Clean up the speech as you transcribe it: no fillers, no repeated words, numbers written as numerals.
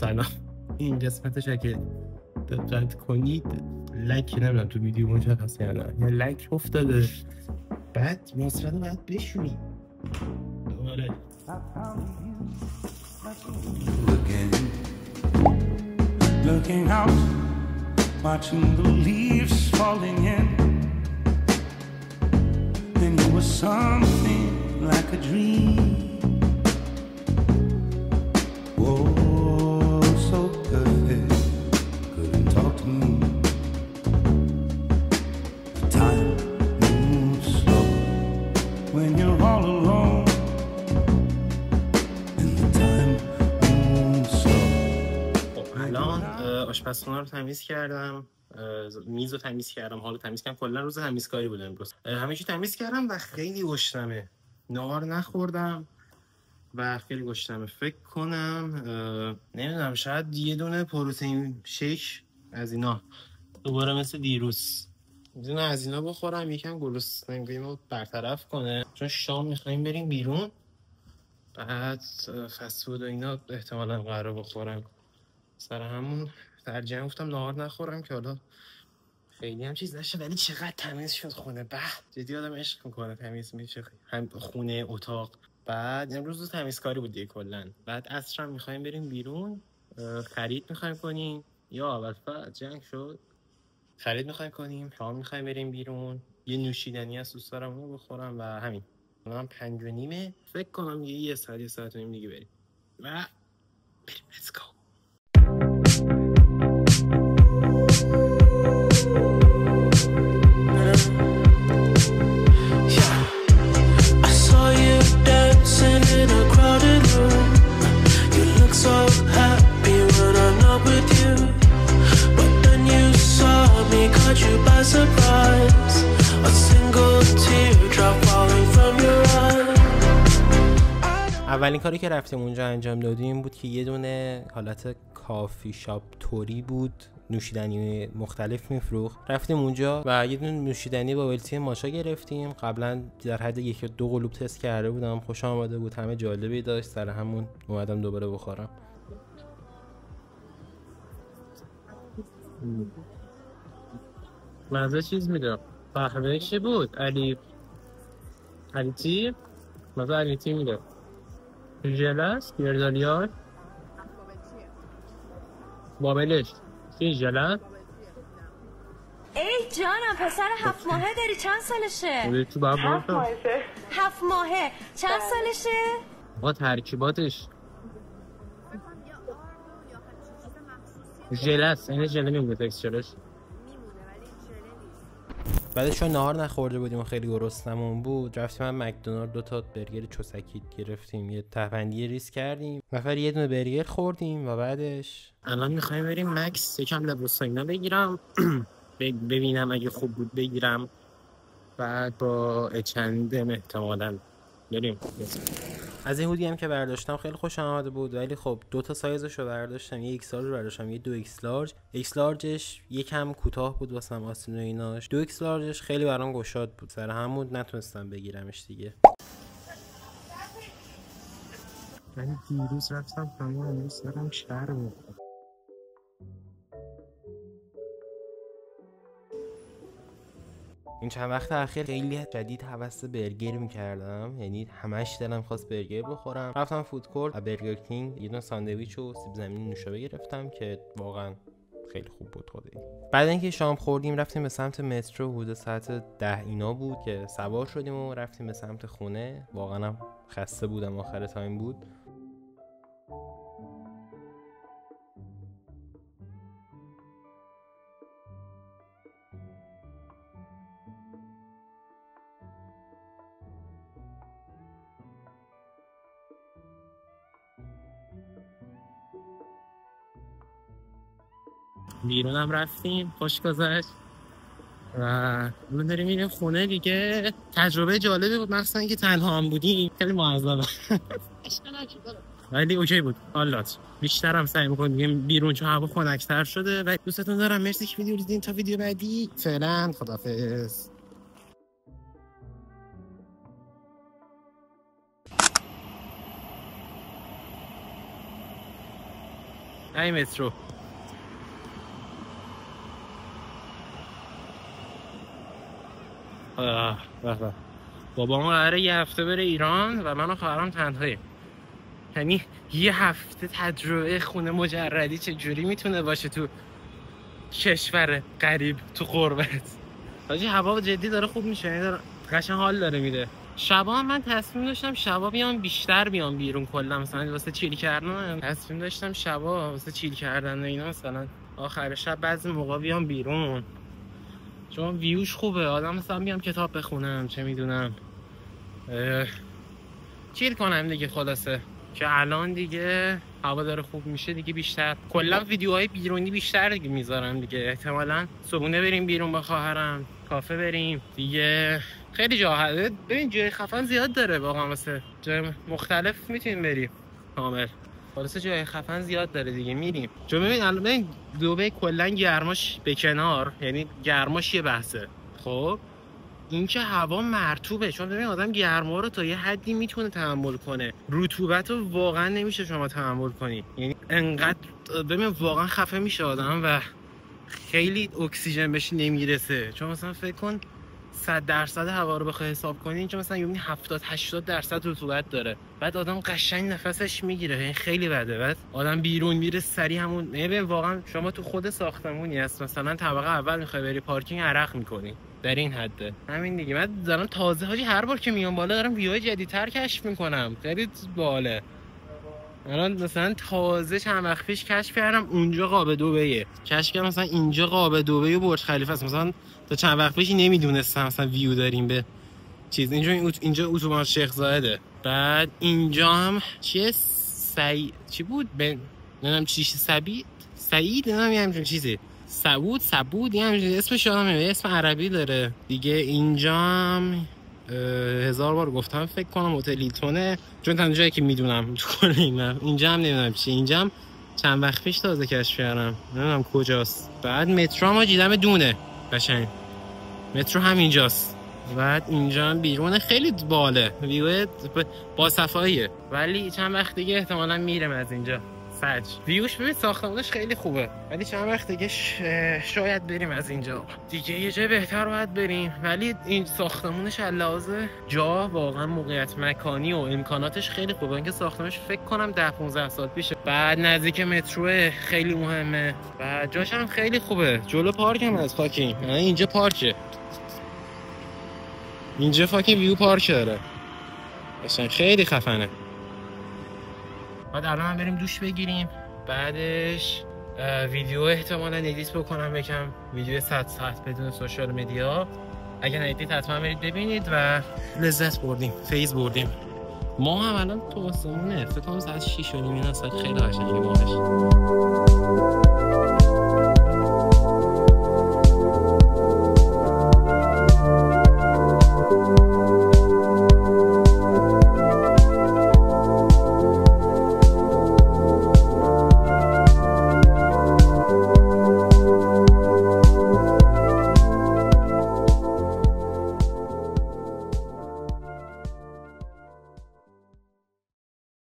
سلام. این قسمتش اگه دقت کنید لک نمیدونم تو ویدیو اونجا هست یا نه، یه لک افتاده بعد مصرد رو باید بشونی دوباره. Looking out, watching the leaves falling in. Then you were something like a dream. Oh, so perfect, couldn't talk to me. The time moves slow when you're all alone. And the time moves slow. الان آشپزخونه رو تمیز کردم، میز رو تمیز کردم، حالا تمیز کردم، کلا روز تمیزکاری بود امروز. همه چی تمیز کردم و خیلی گشنمه. نهار نخوردم و خیلی گشنمه. فکر کنم نمیدونم شاید یه دونه پروتئین شیک از اینا دوباره مثل دیروز یه دونه از اینا بخورم، یکم گرسنگیمو برطرف کنه، چون شام میخوایم بریم بیرون. بعد فست فود و اینا احتمالاً قراره بخورم. سر همون ترجیح گفتم نهار نخورم که حالا خیلی هم چیز نشه. ولی چقدر تمیز شد خونه، به جدی آدم عشق میکنه تمیز میشه، هم خونه اتاق. بعد امروز تمیزکاری بود دیگه کلا. بعد عصر هم میخوایم بریم بیرون، خرید میخوایم کنیم، یا اول جنگ شد، خرید میخوایم کنیم، شام میخوایم بریم بیرون، یه نوشیدنی از دوست دارم اونو بخورم و همین. الان 5:30 فکر کنم یه ساعت و نیم دیگه بریم و بریم. Let's go. اولین کاری که رفتیم اونجا انجام دادیم این بود که یه دونه حالت کافی شاپ توری بود، نوشیدنی مختلف میفروخت. رفتیم اونجا و یه دونه نوشیدنی با ولتی ماچا گرفتیم. قبلا در حد 1 یا 2 قلوب تست کرده بودم، خوشم آمده بود، همه جالبی داشت، سر همون اومدم دوباره بخورم. مزه چیز میده، قهوه چی بود؟ علی تی؟ مزه علی تی میده. ژلس گردالیان بابلش چی ژلس؟ ای جانم پسر 7 ماهه داری، چند سالشه؟ 7 ماهه چند سالشه؟ با ترکیباتش ژلس، این ژله میمونه تکسچرش. بعدش چون نهار نخورده بودیم و خیلی گرسنمون بود رفتیم من مکدونالد 2 تا برگر چوسکی گرفتیم، یه تفندی ریز کردیم، نفر یه دونه برگر خوردیم و بعدش الان میخوایم بریم مکس یکم لباس اینا بگیرم ببینم اگه خوب بود بگیرم، بعد با اچندم احتمالاً بریم. از این هودی هم که برداشتم خیلی خوشم آمده بود، ولی خب 2 تا سایزش رو برداشتم، یه ایکس لارج برداشتم، یه 2 ایکس لارج. ایکس لارجش یکم کوتاه بود واسم آستین و ایناش، 2 ایکس لارجش خیلی برام گشاد بود، سر همون نتونستم بگیرمش دیگه. من دیروز رفتم همون امروز سرم شهر بود. این چند وقت اخیر خیلی جدید هوس برگر میکردم، یعنی همش دلم خواست برگر بخورم. رفتم فود کورت و برگر کینگ یه دونه ساندویچ و سیب زمینی نوشابه گرفتم که واقعا خیلی خوب بود خدایی. بعد اینکه شام خوردیم رفتیم به سمت مترو، حدود ساعت 10 اینا بود که سوار شدیم و رفتیم به سمت خونه. واقعا هم خسته بودم، آخر تایم بود. بیرون هم رفتیم، خوش گذشت و الان داریم میریم خونه دیگه. تجربه جالبی بود، مخصوصا که تنها هم بودیم، خیلی معذبم ولی اوکی بود. حالات بیشتر هم سعی میکنیم بیرون چون هوا خنک‌تر شده و دوستتون دارم. مرسی که ویدیو دیدین، تا ویدیو بعدی فعلا خداحافظ. ای مترو. بابا ما قراره یه هفته بره ایران و من و خواهرام تنهاییم. یعنی یه هفته تجربه خونه مجردی چجوری میتونه باشه تو کشور غریب، تو غربت. حاجی هوا جدی داره خوب میشه، یعنی داره قشنگ حال داره میده. شبا من تصمیم داشتم شبا بیشتر بیام بیرون، کلا مثلا واسه چیل کردن تصمیم داشتم شبا واسه چیل کردن و اینا مثلا آخر شب بعضی موقع بیام بیرون، چون ویوش خوبه. آدم مثلا بیام کتاب بخونم، چه میدونم چیل کنم دیگه. خلاصه که الان دیگه هوا داره خوب میشه دیگه، بیشتر کلا ویدیوهای بیرونی بیشتر دیگه میذارم دیگه. احتمالاً صبحونه بریم بیرون با خواهرم، کافه بریم دیگه. خیلی جا هست، ببین جای خفن زیاد داره واقعا، واسه جای مختلف میتونیم بریم کامل. خلاصه جای خفن زیاد داره دیگه، میریم. چون ببین الان دبی کلا گرماش به کنار، یعنی گرماش یه بحثه. خب این که هوا مرطوبه، چون ببین آدم گرما رو تا یه حدی میتونه تحمل کنه، رطوبت رو واقعا نمیشه شما تحمل کنی. یعنی انقدر ببین واقعا خفه میشه آدم و خیلی اکسیژن بهش نمیرسه. چون مثلا فکر کن 100% هوا رو بخوای حساب کنی، اینجا مثلا یعنی 70-80% رطوبت داره، بعد آدم قشنگ نفسش میگیره، یعنی خیلی بده. بعد آدم بیرون میره سری همون، ببین واقعا شما تو خود ساختمونی هست مثلا طبقه اول میخوای بری پارکینگ، عرق میکنی در این حده. همین دیگه. من دارم تازه حاجی هر بار که میام بالا دارم ویوهای جدیدتر کشف میکنم، خیلی باله. الان مثلا تازه چند وقت پیش کشف کردم اونجا قاب دبیه، کشف کردم مثلا اینجا قاب دبی و برج خلیفه است. مثلا تا چند وقت پیش نمیدونستم مثلا ویو داریم به چیز. اینجا اتوبان شیخ زایده. بعد اینجا هم چیه چی بود نمیدونم چی سعید نمیدونم همچین چیزی، سبود یعنی اسمش یادم نمیاد، اسم عربی داره دیگه. اینجا هم 1000 بار گفتم فکر کنم هتل هیلتونه، چون تنها جایی که میدونم تو کل اینا. اینجا هم نمیدونم چی، اینجا هم چند وقت پیش تازه کشف کردم، نمیدونم کجاست. بعد مترو هم دیدم دونه قشنگ، مترو هم اینجاست. بعد اینجا هم بیرون خیلی باله، ویو با صفاییه، ولی چند وقت دیگه احتمالاً میرم از اینجا سج. ویوش ببین ساختمونش خیلی خوبه، ولی چند وقت دیگه شاید بریم از اینجا دیگه. یه جای بهتر باید بریم، ولی این ساختمونش علاوه جا واقعا موقعیت مکانی و امکاناتش خیلی خوبه. اینکه ساختمونش فکر کنم 10-15 سال پیشه. بعد نزدیک مترو خیلی مهمه و جاش هم خیلی خوبه. جلو پارک هم از پارکینگ، اینجا پارکه، اینجا فاکینگ ویو پارک داره، اصلا خیلی خفنه. بعد الان بریم دوش بگیریم، بعدش ویدیو احتمالاً ادیت بکنم، یکم ویدیو 100 ساعت بدون سوشال مدیا. اگه ندیدید حتما برید ببینید و لذت بردیم، فیض بردیم. ما هم الان تو آسمونه، فکر کنم ساعت 6:30 اینا، ساعت خیلی قشنگه ماهش.